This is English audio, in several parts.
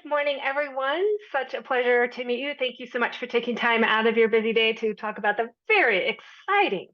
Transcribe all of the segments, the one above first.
Good morning, everyone. Such a pleasure to meet you. Thank you so much for taking time out of your busy day to talk about the very exciting,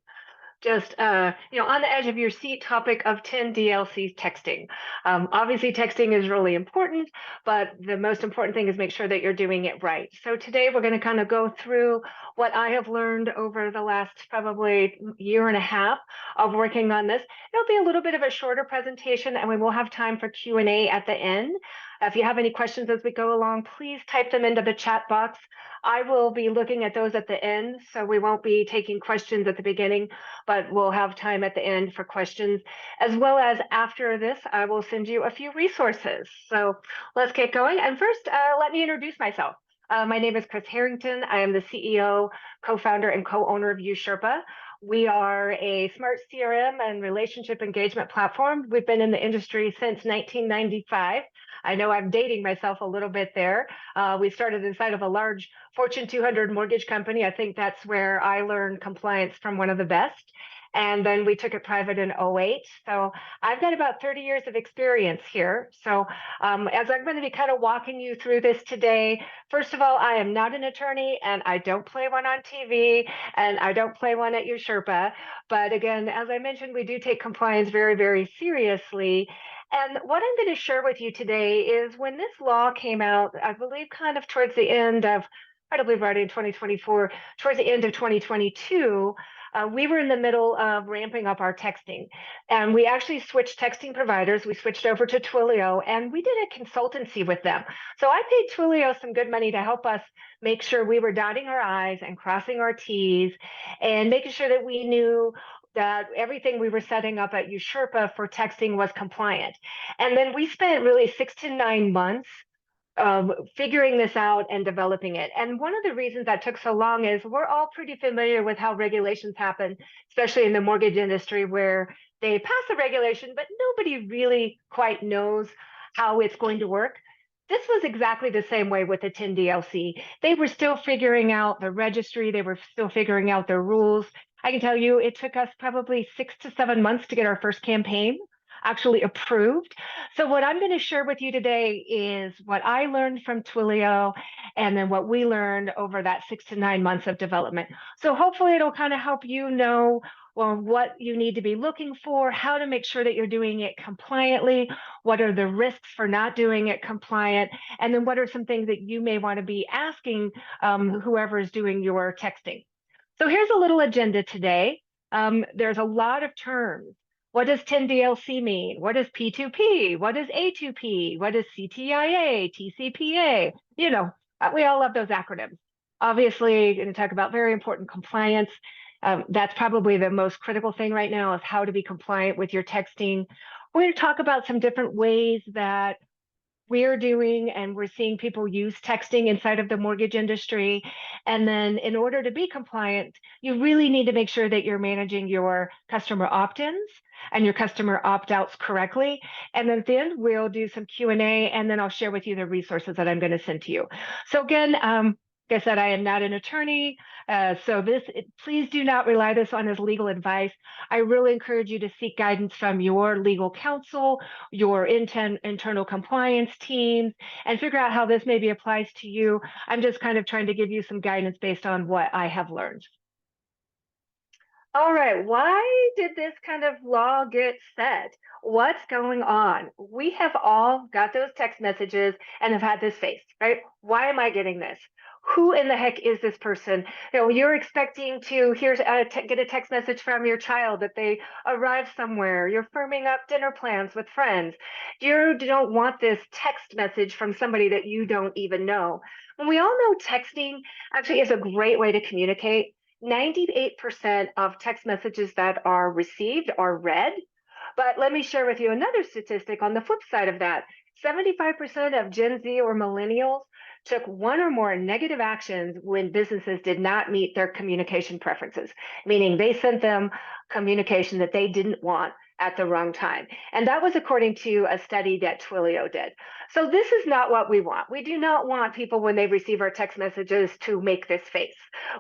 on the edge of your seat topic of 10 DLC texting. Obviously, texting is really important, but the most important thing is make sure that you're doing it right. So today we're going to kind of go through what I have learned over the last probably year and a half of working on this. It'll be a little bit of a shorter presentation, and we will have time for Q&A at the end. If you have any questions as we go along, please type them into the chat box. I will be looking at those at the end, so we won't be taking questions at the beginning, but we'll have time at the end for questions. As well as after this, I will send you a few resources. So let's get going. And first, let me introduce myself. My name is Chris Harrington. I am the CEO, co-founder, and co-owner of USherpa. We are a smart CRM and relationship engagement platform. We've been in the industry since 1995. I know I'm dating myself a little bit there. We started inside of a large Fortune 200 mortgage company. I think that's where I learned compliance from one of the best. And then we took it private in '08. So I've got about 30 years of experience here. So as I'm going to be kind of walking you through this today, first of all, I am not an attorney and I don't play one on TV and I don't play one at USherpa. But again, as I mentioned, we do take compliance very, very seriously. And what I'm going to share with you today is when this law came out, I believe kind of towards the end of, I believe right in 2024, towards the end of 2022, we were in the middle of ramping up our texting. And we actually switched texting providers. We switched over to Twilio and we did a consultancy with them. So I paid Twilio some good money to help us make sure we were dotting our I's and crossing our T's and making sure that we knew that everything we were setting up at USherpa for texting was compliant. And then we spent really 6 to 9 months figuring this out and developing it. And one of the reasons that took so long is we're all pretty familiar with how regulations happen, especially in the mortgage industry, where they pass a regulation, but nobody really quite knows how it's going to work. This was exactly the same way with the 10 DLC. They were still figuring out the registry, they were still figuring out their rules. I can tell you it took us probably 6 to 7 months to get our first campaign actually approved. So what I'm going to share with you today is what I learned from Twilio and then what we learned over that 6 to 9 months of development. So hopefully it'll kind of help you know, well, what you need to be looking for, how to make sure that you're doing it compliantly, what are the risks for not doing it compliant, and then what are some things that you may want to be asking whoever is doing your texting. So here's a little agenda today. There's a lot of terms. What does 10DLC mean? What is P2P? What is A2P? What is CTIA, TCPA? We all love those acronyms. Obviously, going to talk about very important compliance. That's probably the most critical thing right now is how to be compliant with your texting. We're going to talk about some different ways that we're doing and we're seeing people use texting inside of the mortgage industry. And then in order to be compliant, you really need to make sure that you're managing your customer opt-ins and your customer opt-outs correctly. And then at the end, we'll do some Q&A and then I'll share with you the resources that I'm going to send to you. So again, like I said, I am not an attorney, please do not rely this on as legal advice. I really encourage you to seek guidance from your legal counsel, your internal compliance teams, and figure out how this maybe applies to you. I'm just kind of trying to give you some guidance based on what I have learned. All right, why did this kind of law get set? What's going on? We have all got those text messages and have had this face, right? Why am I getting this? Who in the heck is this person? You're expecting to get a text message from your child that they arrived somewhere. You're firming up dinner plans with friends. You don't want this text message from somebody that you don't even know. And we all know texting actually is a great way to communicate. 98% of text messages that are received are read. But let me share with you another statistic on the flip side of that. 75% of Gen Z or millennials took one or more negative actions when businesses did not meet their communication preferences, meaning they sent them communication that they didn't want at the wrong time. And that was according to a study that Twilio did. So this is not what we want. We do not want people when they receive our text messages to make this face.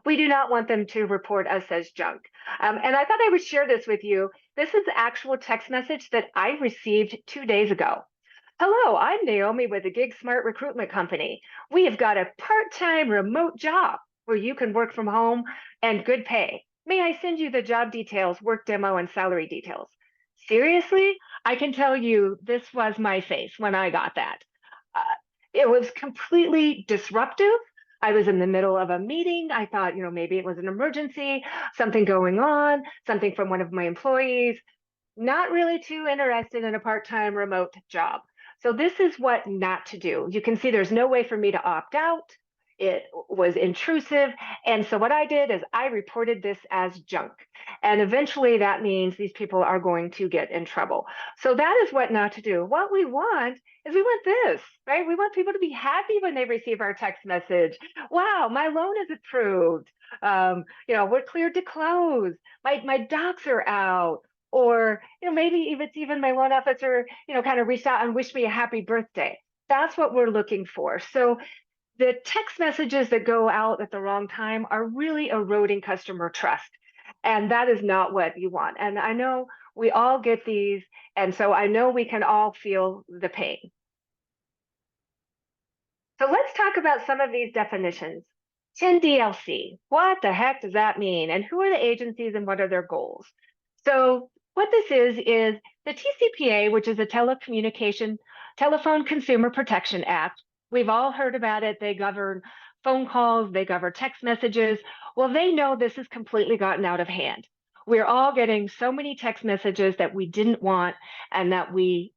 We do not want them to report us as junk. And I thought I would share this with you. This is the actual text message that I received 2 days ago. Hello, I'm Naomi with the Gig Smart Recruitment Company. We have got a part-time remote job where you can work from home and good pay. May I send you the job details, work demo, and salary details? Seriously? I can tell you this was my face when I got that. Uh, it was completely disruptive. I was in the middle of a meeting. I thought, maybe it was an emergency, something going on, something from one of my employees. Not really too interested in a part-time remote job. So this is what not to do. You can see there's no way for me to opt out. It was intrusive. And so what I did is I reported this as junk. And eventually that means these people are going to get in trouble. So that is what not to do. What we want is we want this, right? We want people to be happy when they receive our text message. Wow, my loan is approved. We're cleared to close. My docs are out, or maybe if it's even my loan officer kind of reached out and wished me a happy birthday. That's what we're looking for. So the text messages that go out at the wrong time are really eroding customer trust, and that is not what you want. And I know we all get these, and so I know we can all feel the pain. So let's talk about some of these definitions. 10DLC, what the heck does that mean? And who are the agencies and what are their goals? So what this is the TCPA, which is a Telephone Consumer Protection Act. We've all heard about it. They govern phone calls, they govern text messages. Well, they know this has completely gotten out of hand. We're all getting so many text messages that we didn't want and that we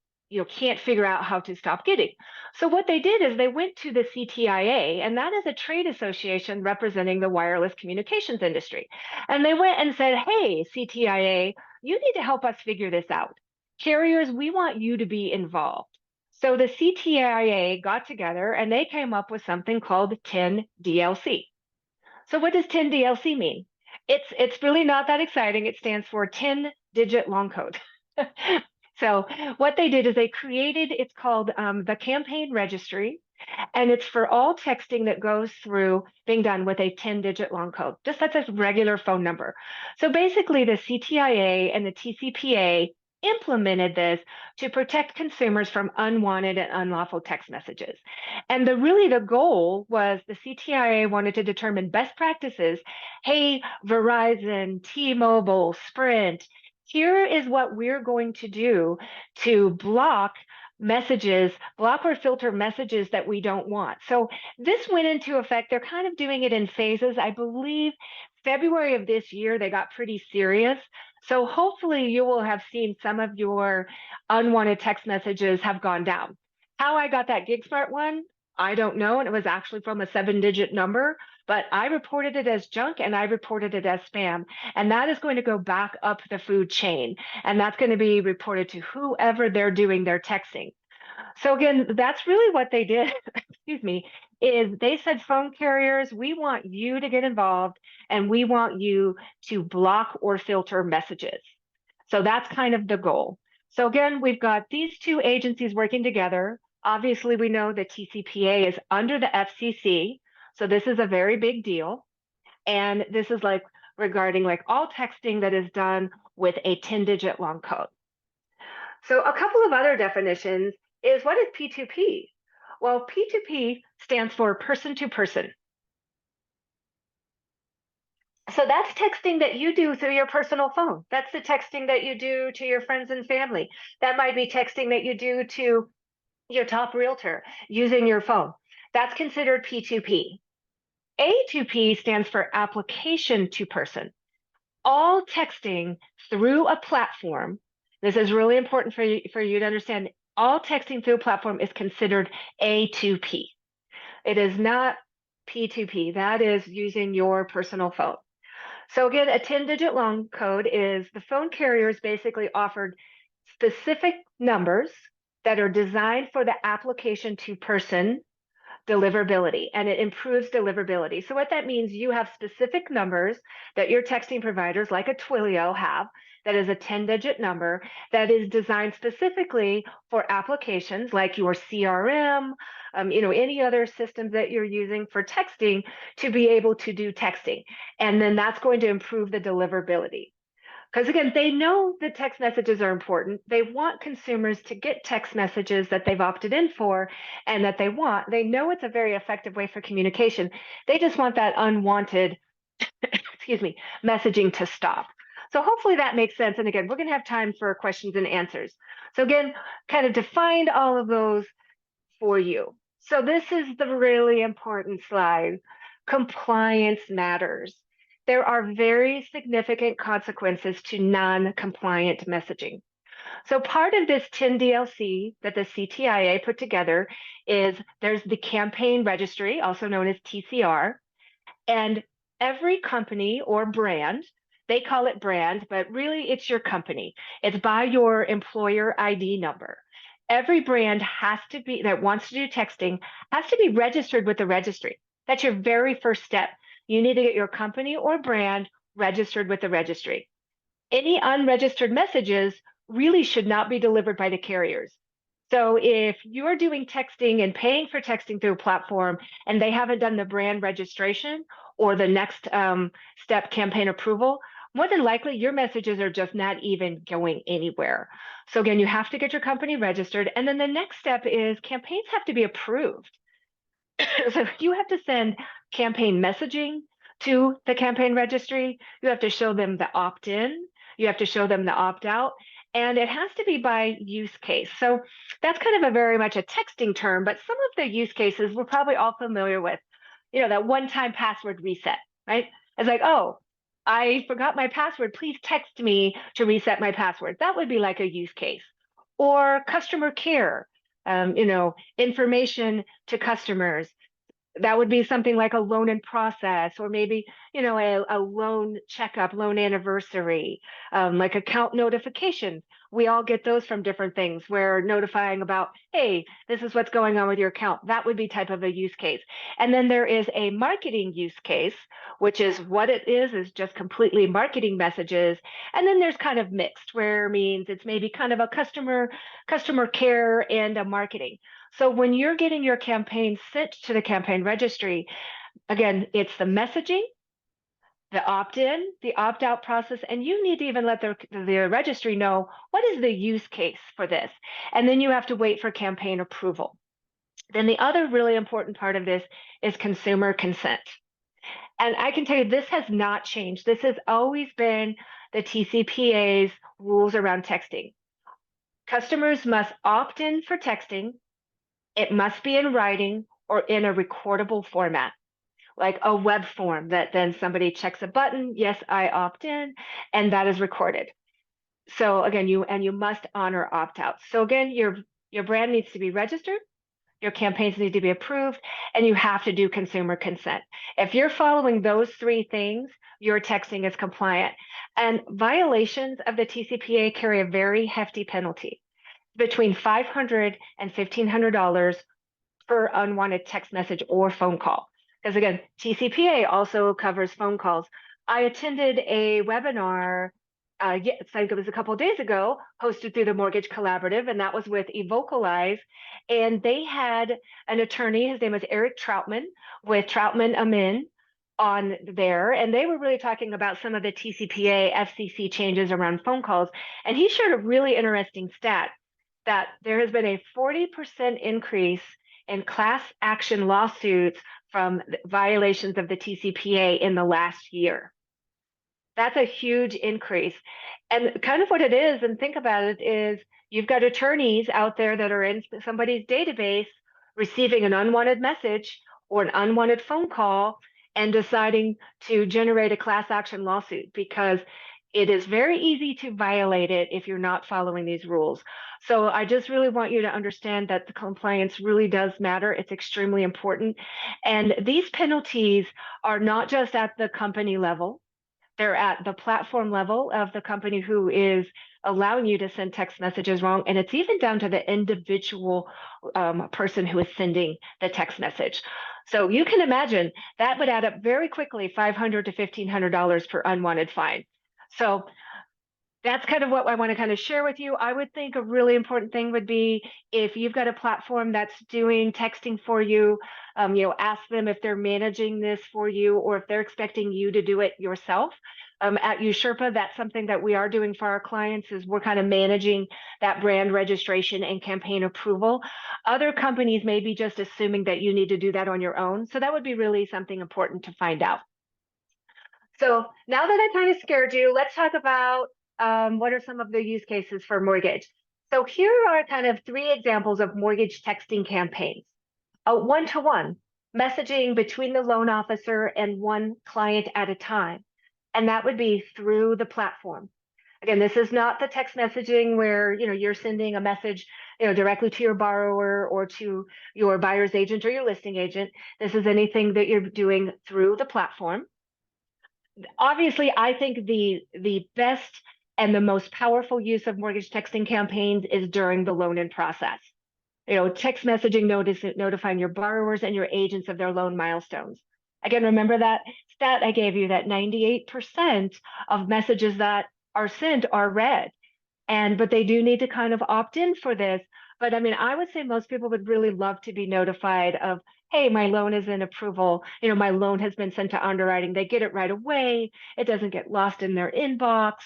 can't figure out how to stop getting. So what they did is they went to the CTIA, and that is a trade association representing the wireless communications industry. And they went and said, hey, CTIA, you need to help us figure this out. Carriers, we want you to be involved. So the CTIA got together and they came up with something called 10DLC. So what does 10DLC mean? It's really not that exciting. It stands for 10-digit long code. So what they did is they created, it's called the campaign registry, and it's for all texting that goes through being done with a 10-digit long code. Just that's a regular phone number. So basically the CTIA and the TCPA implemented this to protect consumers from unwanted and unlawful text messages. And the goal was the CTIA wanted to determine best practices. Hey, Verizon, T-Mobile, Sprint, here is what we're going to do to block or filter messages that we don't want. So this went into effect. They're kind of doing it in phases. I believe February of this year, they got pretty serious. So hopefully you will have seen some of your unwanted text messages have gone down. How I got that GigSmart one, I don't know. And it was actually from a 7-digit number, but I reported it as junk and I reported it as spam. And that is going to go back up the food chain. And that's going to be reported to whoever they're doing their texting. So again, that's really what they did, excuse me, is they said, phone carriers, we want you to get involved and we want you to block or filter messages. So that's kind of the goal. So again, we've got these two agencies working together. Obviously, we know the TCPA is under the FCC. So this is a very big deal. And this is regarding all texting that is done with a 10-digit long code. So a couple of other definitions is, what is P2P? Well, P2P stands for person to person. So that's texting that you do through your personal phone. That's the texting that you do to your friends and family. That might be texting that you do to your top realtor using your phone. That's considered P2P. A2P stands for application to person. All texting through a platform, this is really important for you to understand, all texting through a platform is considered A2P. It is not P2P. That is using your personal phone. So again, a 10-digit long code is the phone carriers basically offered specific numbers that are designed for the application to person deliverability, and it improves deliverability. So what that means, you have specific numbers that your texting providers like a Twilio have, that is a 10-digit number that is designed specifically for applications like your CRM, any other systems that you're using for texting to be able to do texting. And then that's going to improve the deliverability. Because again, they know that text messages are important. They want consumers to get text messages that they've opted in for and that they want. They know it's a very effective way for communication. They just want that unwanted, excuse me, messaging to stop. So hopefully that makes sense. And again, we're going to have time for questions and answers. So again, kind of defined all of those for you. So this is the really important slide. Compliance matters. There are very significant consequences to non-compliant messaging. So part of this 10DLC that the CTIA put together is there's the campaign registry, also known as TCR, and every company or brand, they call it brand, but really it's your company. It's by your employer ID number. Every brand has to be, that wants to do texting, has to be registered with the registry. That's your very first step. You need to get your company or brand registered with the registry. Any unregistered messages really should not be delivered by the carriers. So if you're doing texting and paying for texting through a platform and they haven't done the brand registration or the next step campaign approval, more than likely your messages are just not even going anywhere. So again, you have to get your company registered. And then the next step is campaigns have to be approved. So you have to send campaign messaging to the campaign registry. You have to show them the opt-in. You have to show them the opt-out. And it has to be by use case. So that's kind of a very much a texting term, but some of the use cases we're probably all familiar with. You know, that one-time password reset, right? It's like, oh, I forgot my password. Please text me to reset my password. That would be like a use case. Or customer care, information to customers. That would be something like a loan in process, or maybe, a loan checkup, loan anniversary, like account notifications. We all get those from different things where notifying about, hey, this is what's going on with your account. That would be type of a use case. And then there is a marketing use case, which is what it is just completely marketing messages. And then there's kind of mixed, where it means it's maybe kind of a customer care and a marketing. So when you're getting your campaign sent to the campaign registry, again, it's the messaging, the opt-in, the opt-out process, and you need to even let the registry know what is the use case for this. And then you have to wait for campaign approval. Then the other really important part of this is consumer consent. And I can tell you, this has not changed. This has always been the TCPA's rules around texting. Customers must opt in for texting. It must be in writing or in a recordable format, like a web form that then somebody checks a button, yes, I opt in, and that is recorded. So again, you must honor opt-out. So again, your brand needs to be registered, your campaigns need to be approved, and you have to do consumer consent. If you're following those three things, your texting is compliant. And violations of the TCPA carry a very hefty penalty, between $500 and $1,500 per unwanted text message or phone call. Because again, TCPA also covers phone calls. I attended a webinar, I think it was a couple of days ago, hosted through the Mortgage Collaborative, and that was with Evocalize. And they had an attorney, his name was Eric Troutman, with Troutman Amin on there. And they were really talking about some of the TCPA, FCC changes around phone calls. And he shared a really interesting stat that there has been a 40% increase in class action lawsuits from violations of the TCPA in the last year. That's a huge increase. And kind of what it is, and think about it, is you've got attorneys out there that are in somebody's database receiving an unwanted message or an unwanted phone call and deciding to generate a class action lawsuit, because it is very easy to violate it if you're not following these rules. So I just really want you to understand that the compliance really does matter. It's extremely important. And these penalties are not just at the company level. They're at the platform level of the company who is allowing you to send text messages wrong. And it's even down to the individual person who is sending the text message. So you can imagine that would add up very quickly, $500 to $1,500 per unwanted fine. So that's kind of what I want to kind of share with you. I would think a really important thing would be if you've got a platform that's doing texting for you, ask them if they're managing this for you or if they're expecting you to do it yourself. At Usurpa, that's something that we are doing for our clients is we're kind of managing that brand registration and campaign approval. Other companies may be just assuming that you need to do that on your own. So that would be really something important to find out. So now that I kind of scared you, let's talk about what are some of the use cases for mortgage. So here are kind of three examples of mortgage texting campaigns. A one-to-one messaging between the loan officer and one client at a time. And that would be through the platform. Again, this is not the text messaging where you're sending a message directly to your borrower or to your buyer's agent or your listing agent. This is anything that you're doing through the platform. Obviously, I think the best and the most powerful use of mortgage texting campaigns is during the loan in process. Text messaging notifying your borrowers and your agents of their loan milestones. Again, remember that stat I gave you that 98% of messages that are sent are read. But they do need to kind of opt in for this. But I mean, I would say most people would really love to be notified of, hey, my loan is in approval. My loan has been sent to underwriting. They get it right away. It doesn't get lost in their inbox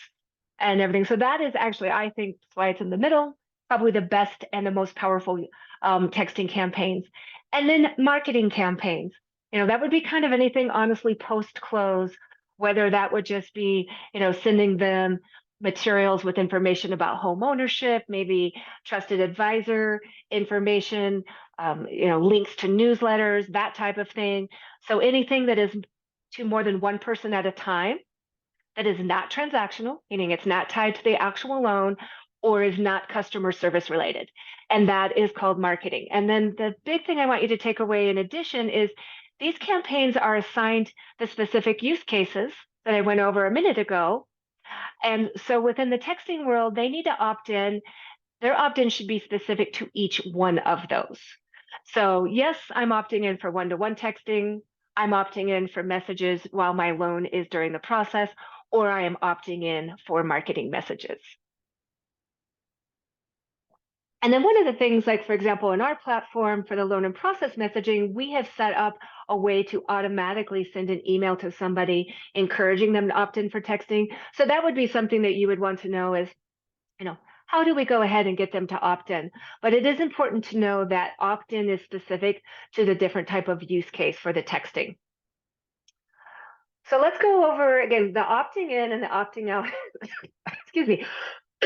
and everything. So that is actually, I think, that's why it's in the middle, probably the best and the most powerful texting campaigns. And then marketing campaigns. That would be kind of anything, honestly, post-close, whether that would just be, sending them materials with information about home ownership, maybe trusted advisor information, links to newsletters, that type of thing. So anything that is to more than one person at a time, that is not transactional, meaning it's not tied to the actual loan or is not customer service related. And that is called marketing. And then the big thing I want you to take away in addition is these campaigns are assigned the specific use cases that I went over a minute ago. And so within the texting world, they need to opt in. Their opt-in should be specific to each one of those. So yes, I'm opting in for one-to-one texting. I'm opting in for messages while my loan is during the process, or I am opting in for marketing messages. And then one of the things, like for example, in our platform for the loan and process messaging, we have set up a way to automatically send an email to somebody encouraging them to opt in for texting. So that would be something that you would want to know is, how do we go ahead and get them to opt in? But it is important to know that opt-in is specific to the different type of use case for the texting. So let's go over again, the opting in and the opting out, excuse me,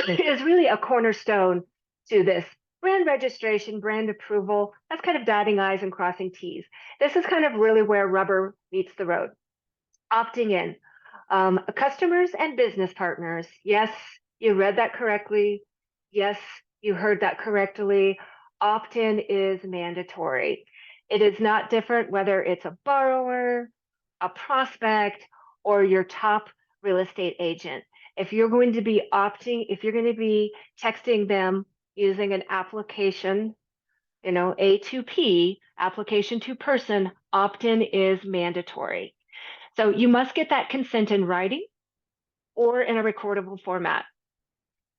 is really a cornerstone to this brand registration, brand approval. That's kind of dotting I's and crossing T's. This is kind of really where rubber meets the road. Opting in. Customers and business partners. Yes, you read that correctly. Yes, you heard that correctly. Opt-in is mandatory. It is not different whether it's a borrower, a prospect, or your top real estate agent. If you're going to be texting them using an application, A2P, application to person, opt-in is mandatory. So you must get that consent in writing or in a recordable format.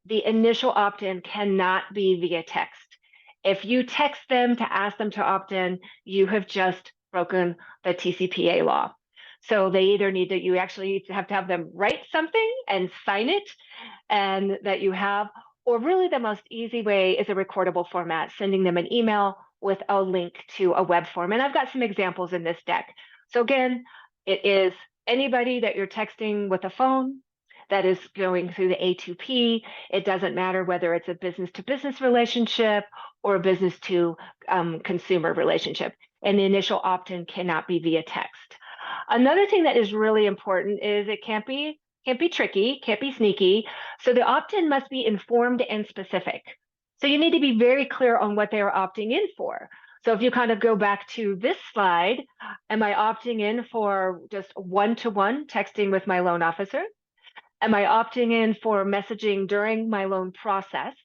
The initial opt-in cannot be via text. If you text them to ask them to opt in, you have just broken the TCPA law. So they either you actually have to have them write something and sign it, and that you have, or really the most easy way is a recordable format, sending them an email with a link to a web form. And I've got some examples in this deck. So again, it is anybody that you're texting with a phone that is going through the A2P. It doesn't matter whether it's a business to business relationship or a business to consumer relationship. And the initial opt-in cannot be via text. Another thing that is really important is it can't be tricky, can't be sneaky. So the opt-in must be informed and specific. So you need to be very clear on what they are opting in for. So if you kind of go back to this slide, am I opting in for just one-to-one texting with my loan officer? Am I opting in for messaging during my loan process?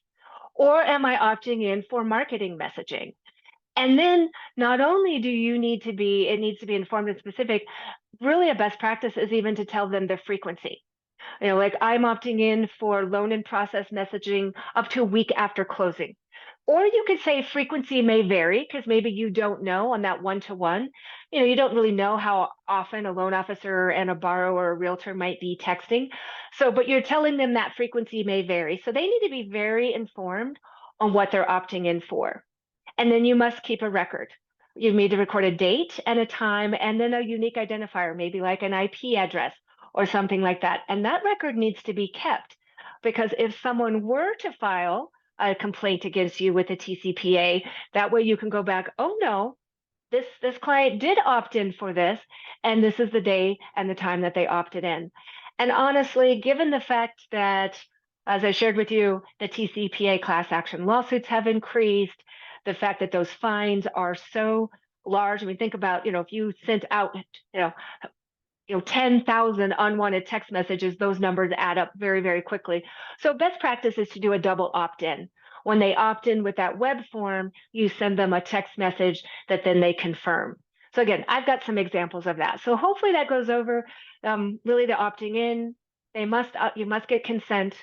Or am I opting in for marketing messaging? And then not only do you need to be, it needs to be informed and specific, really a best practice is even to tell them the frequency. Like I'm opting in for loan in process messaging up to a week after closing. Or you could say frequency may vary because maybe you don't know on that one-to-one. You don't really know how often a loan officer and a borrower or a realtor might be texting. So, but you're telling them that frequency may vary. So they need to be very informed on what they're opting in for. And then you must keep a record. You need to record a date and a time and then a unique identifier, maybe like an IP address or something like that. And that record needs to be kept because if someone were to file a complaint against you with the TCPA, that way you can go back, oh no, this client did opt in for this, and this is the day and the time that they opted in. And honestly, given the fact that, as I shared with you, the TCPA class action lawsuits have increased, the fact that those fines are so large. I mean, think about, if you sent out, you know, 10,000 unwanted text messages, those numbers add up very, very quickly. So best practice is to do a double opt-in. When they opt in with that web form, you send them a text message that then they confirm. So again, I've got some examples of that. So hopefully that goes over really the opting in. You must get consent.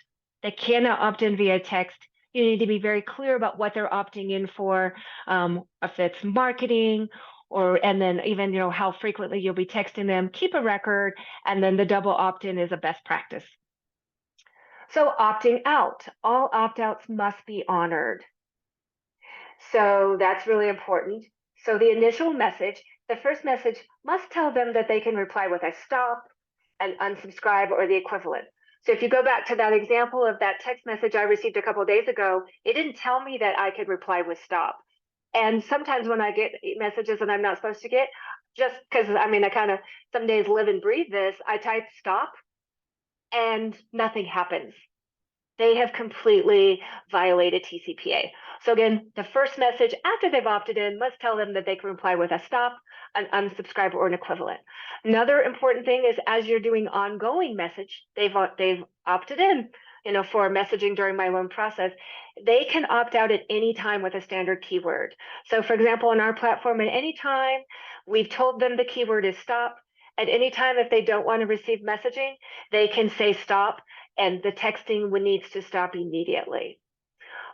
They cannot opt in via text. You need to be very clear about what they're opting in for, if it's marketing and then even, how frequently you'll be texting them, keep a record, and then the double opt-in is a best practice. So opting out, all opt-outs must be honored. So that's really important. So the initial message, the first message must tell them that they can reply with a stop, an unsubscribe, or the equivalent. So if you go back to that example of that text message I received a couple of days ago, it didn't tell me that I could reply with stop. And sometimes when I get messages that I'm not supposed to get, just because I kind of some days live and breathe this, I type stop and nothing happens. They have completely violated TCPA. So again, the first message after they've opted in must tell them that they can reply with a stop, an unsubscribe, or an equivalent. Another important thing is as you're doing ongoing message, they've opted in, for messaging during my loan process, they can opt out at any time with a standard keyword. So for example, on our platform, at any time, we've told them the keyword is stop. At any time, if they don't want to receive messaging, they can say stop and the texting needs to stop immediately.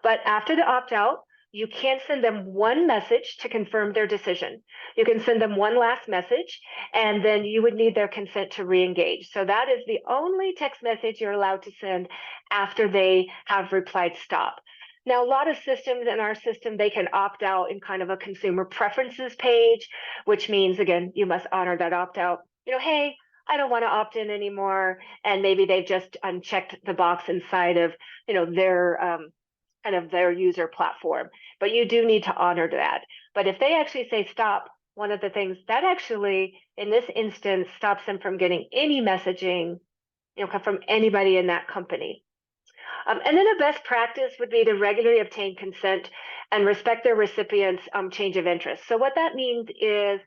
But after the opt-out, you can send them one message to confirm their decision. You can send them one last message, and then you would need their consent to re-engage. So that is the only text message you're allowed to send after they have replied stop. Now, a lot of systems in our system, they can opt out in kind of a consumer preferences page, which means, again, you must honor that opt-out. Hey, I don't want to opt in anymore. And maybe they've just unchecked the box inside of, their kind of their user platform. But you do need to honor that. But if they actually say stop, one of the things that actually, in this instance, stops them from getting any messaging, from anybody in that company. And then a best practice would be to regularly obtain consent and respect their recipients' change of interest. So what that means is,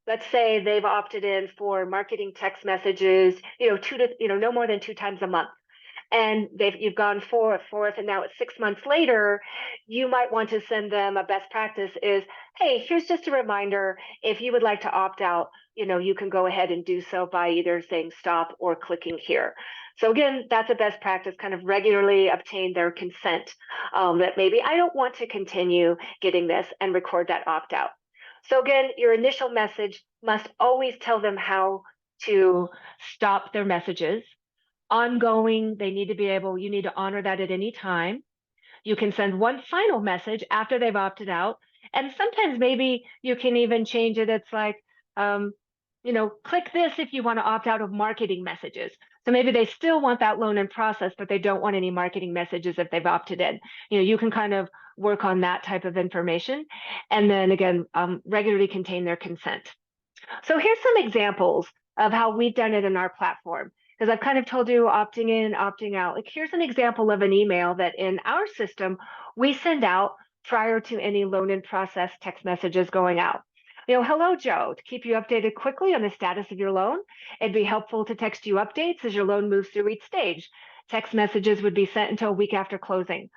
let's say they've opted in for marketing text messages, no more than 2 times a month. And you've gone forth, and now it's 6 months later, you might want to send them a best practice is, hey, here's just a reminder. If you would like to opt out, you can go ahead and do so by either saying stop or clicking here. So again, that's a best practice, kind of regularly obtain their consent that maybe I don't want to continue getting this and record that opt out. So again, your initial message must always tell them how to stop their messages. Ongoing, you need to honor that at any time. You can send one final message after they've opted out. And sometimes maybe you can even change it. It's like, click this if you want to opt out of marketing messages. So maybe they still want that loan in process, but they don't want any marketing messages if they've opted in. You can kind of work on that type of information. And then again, regularly contain their consent. So here's some examples of how we've done it in our platform. Because I've kind of told you opting in, opting out. Like here's an example of an email that in our system, we send out prior to any loan in process text messages going out. Hello, Joe, to keep you updated quickly on the status of your loan. It'd be helpful to text you updates as your loan moves through each stage. Text messages would be sent until a week after closing.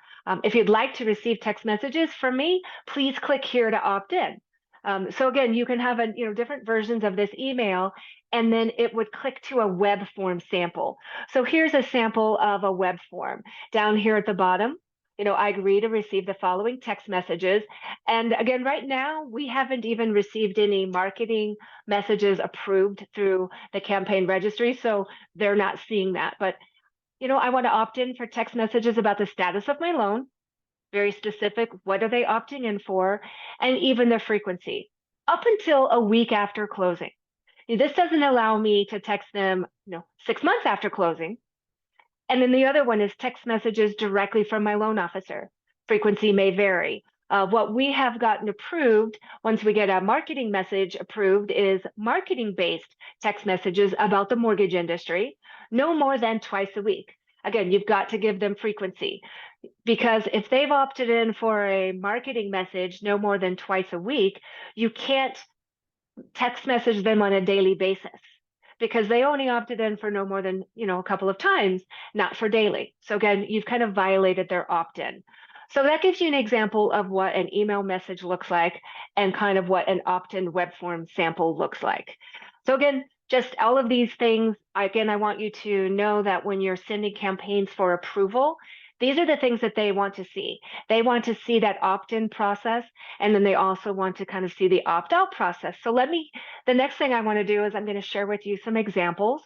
If you'd like to receive text messages from me, please click here to opt in. So again, you can have different versions of this email, and then it would click to a web form sample. So here's a sample of a web form. Down here at the bottom, I agree to receive the following text messages. And again, right now, we haven't even received any marketing messages approved through the campaign registry, so they're not seeing that. But, I want to opt in for text messages about the status of my loan, very specific. What are they opting in for? And even the frequency up until a week after closing. This doesn't allow me to text them, 6 months after closing. And then the other one is text messages directly from my loan officer. Frequency may vary. What we have gotten approved once we get a marketing message approved is marketing-based text messages about the mortgage industry, no more than twice a week. Again, you've got to give them frequency, because if they've opted in for a marketing message no more than twice a week, you can't text message them on a daily basis, because they only opted in for no more than, a couple of times, not for daily. So again, you've kind of violated their opt-in. So that gives you an example of what an email message looks like and kind of what an opt-in web form sample looks like. So again, just all of these things, again, I want you to know that when you're sending campaigns for approval, these are the things that they want to see. They want to see that opt-in process, and then they also want to kind of see the opt-out process. So the next thing I want to do is I'm going to share with you some examples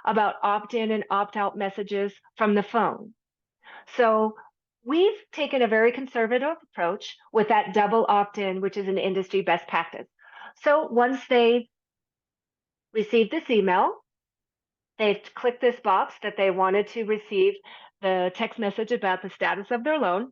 about opt-in and opt-out messages from the phone. So we've taken a very conservative approach with that double opt-in, which is an industry best practice. So once they receive this email, they've clicked this box that they wanted to receive the text message about the status of their loan.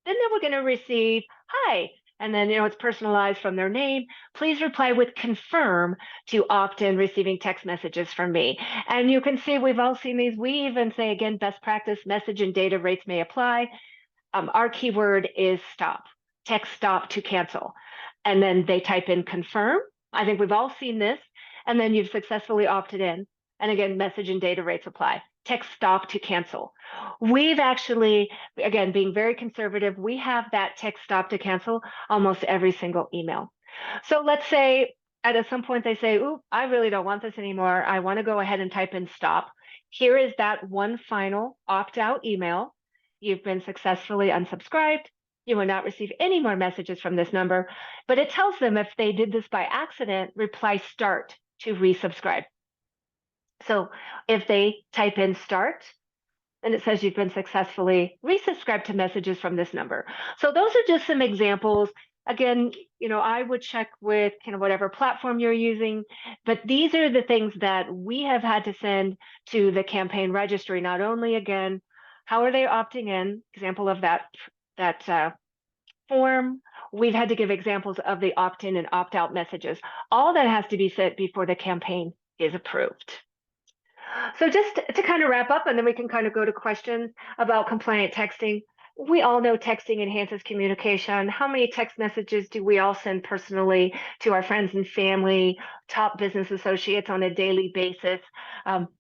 Then they were going to receive, hi, and then, it's personalized from their name. Please reply with confirm to opt in receiving text messages from me. And you can see we've all seen these. We even say, again, best practice, message and data rates may apply. Our keyword is stop, text stop to cancel. And then they type in confirm. I think we've all seen this. And then you've successfully opted in. And again, message and data rates apply. Text stop to cancel. We've actually, again, being very conservative, we have that text stop to cancel almost every single email. So let's say at some point they say, ooh, I really don't want this anymore. I want to go ahead and type in stop. Here is that one final opt-out email. You've been successfully unsubscribed. You will not receive any more messages from this number, but it tells them if they did this by accident, reply start to resubscribe. So if they type in start, then it says you've been successfully resubscribed to messages from this number. So those are just some examples. Again, I would check with kind of whatever platform you're using, but these are the things that we have had to send to the campaign registry. Not only, again, how are they opting in? Example of that form. We've had to give examples of the opt-in and opt-out messages. All that has to be sent before the campaign is approved. So just to kind of wrap up, and then we can kind of go to questions about compliant texting. We all know texting enhances communication. How many text messages do we all send personally to our friends and family, top business associates on a daily basis?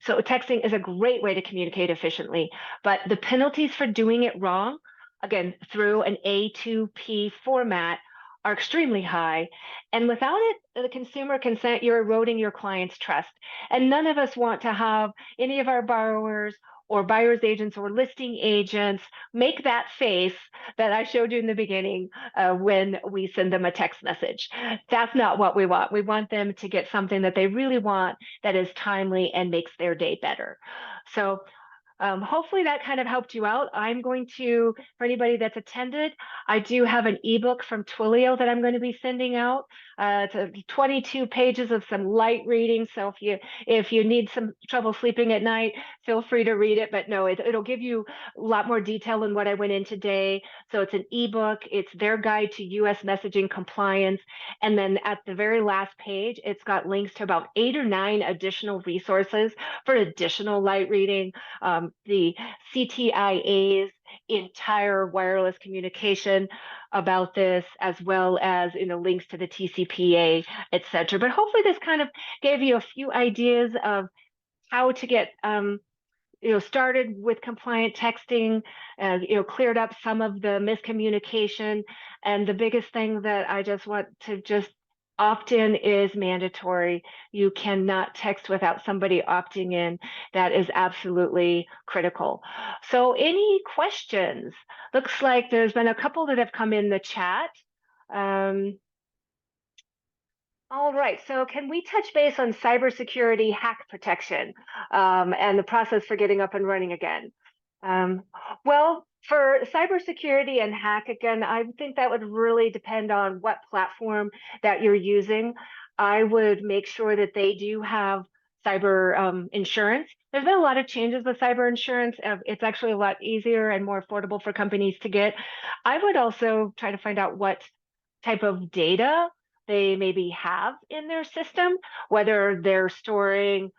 So texting is a great way to communicate efficiently, but the penalties for doing it wrong, again, through an A2P format, are extremely high. And without it, the consumer consent, you're eroding your client's trust. And none of us want to have any of our borrowers or buyer's agents or listing agents make that face that I showed you in the beginning when we send them a text message. That's not what we want. We want them to get something that they really want, that is timely and makes their day better. So hopefully that kind of helped you out. I'm going to, for anybody that's attended, I do have an ebook from Twilio that I'm going to be sending out. It's 22 pages of some light reading. So if you need some trouble sleeping at night, feel free to read it. But no, it'll give you a lot more detail than what I went in today. So it's an ebook. It's their guide to U.S. messaging compliance. And then at the very last page, it's got links to about 8 or 9 additional resources for additional light reading. The CTIA's entire wireless communication about this, as well as links to the TCPA, etc. But hopefully this kind of gave you a few ideas of how to get started with compliant texting, cleared up some of the miscommunication. And the biggest thing that I just want to just opt-in is mandatory. You cannot text without somebody opting in. That is absolutely critical. So any questions? Looks like there's been a couple that have come in the chat. All right, so can we touch base on cybersecurity hack protection and the process for getting up and running again? Well, for cybersecurity and hack, again, I think that would really depend on what platform that you're using. I would make sure that they do have cyber insurance. There's been a lot of changes with cyber insurance. It's actually a lot easier and more affordable for companies to get. I would also try to find out what type of data they maybe have in their system, whether they're storing,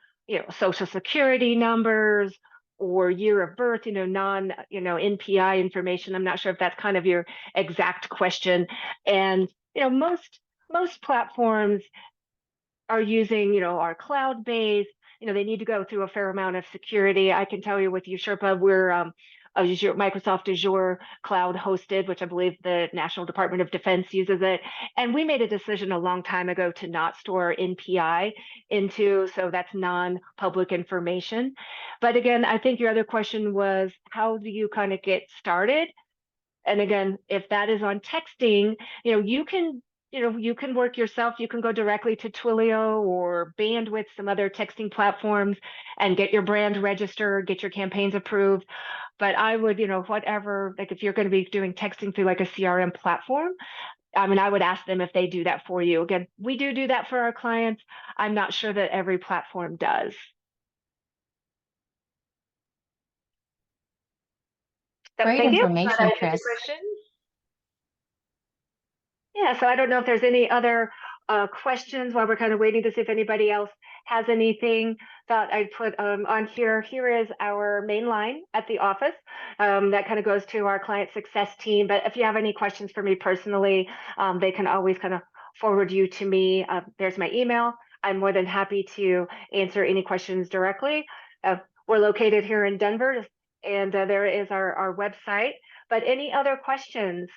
social security numbers or year of birth, non, NPI information. I'm not sure if that's kind of your exact question. And, most platforms are using, are cloud-based. They need to go through a fair amount of security. I can tell you with Sherpa, we're Microsoft Azure cloud hosted, which I believe the National Department of Defense uses it. And we made a decision a long time ago to not store NPI so that's non-public information. But again, I think your other question was, how do you kind of get started? And again, if that is on texting, you can work yourself. You can go directly to Twilio or Bandwidth, some other texting platforms, and get your brand registered, get your campaigns approved. But I would, whatever, like if you're going to be doing texting through like a CRM platform, I would ask them if they do that for you. Again, we do that for our clients. I'm not sure that every platform does. Great information, Chris. Yeah, so I don't know if there's any other questions while we're kind of waiting to see if anybody else has anything that I'd put on here. Here is our main line at the office that kind of goes to our client success team. But if you have any questions for me personally, they can always kind of forward you to me. There's my email. I'm more than happy to answer any questions directly. We're located here in Denver, and there is our website. But any other questions?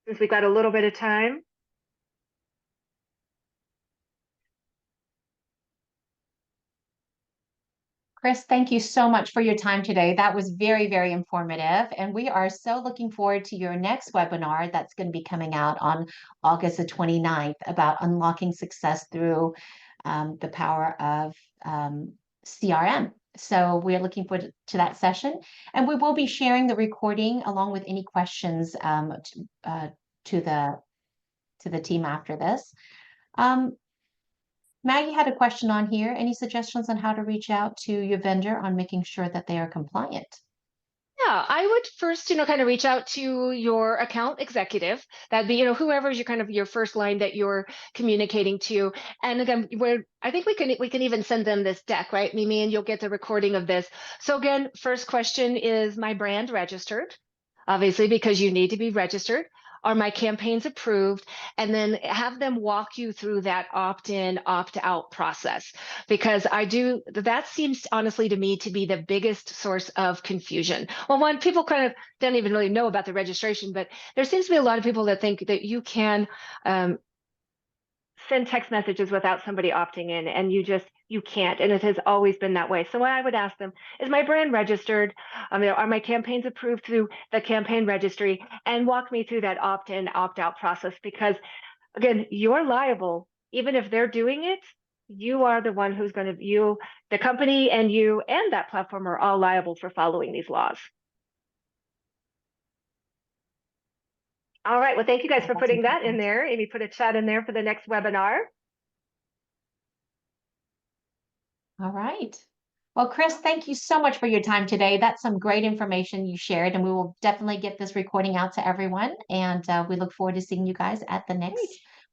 Since we've got a little bit of time. Chris, thank you so much for your time today. That was very, very informative. And we are so looking forward to your next webinar that's going to be coming out on August the 29th about unlocking success through the power of CRM. So we're looking forward to that session. And we will be sharing the recording along with any questions to the team after this. Maggie had a question on here. Any suggestions on how to reach out to your vendor on making sure that they are compliant? Yeah, I would first, kind of reach out to your account executive. That'd be, whoever's your kind of your first line that you're communicating to. And again, I think we can even send them this deck, right, Mimi? And you'll get the recording of this. So again, first question is my brand registered? Obviously, because you need to be registered. Are my campaigns approved? And then have them walk you through that opt-in, opt-out process. Because that seems honestly to me to be the biggest source of confusion. Well, one, people kind of don't even really know about the registration, but there seems to be a lot of people that think that you can send text messages without somebody opting in, and you can't, and it has always been that way. So what I would ask them is, my brand registered? Are my campaigns approved through the campaign registry? And walk me through that opt-in, opt-out process, because again, you're liable. Even if they're doing it, you are the one who's going to, the company and you and that platform are all liable for following these laws. All right. Well, thank you guys for putting that in there. Amy put a chat in there for the next webinar. All right. Well, Chris, thank you so much for your time today. That's some great information you shared, and we will definitely get this recording out to everyone. And we look forward to seeing you guys at the next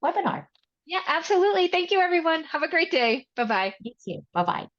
webinar. Yeah, absolutely. Thank you, everyone. Have a great day. Bye-bye. You too. Bye-bye.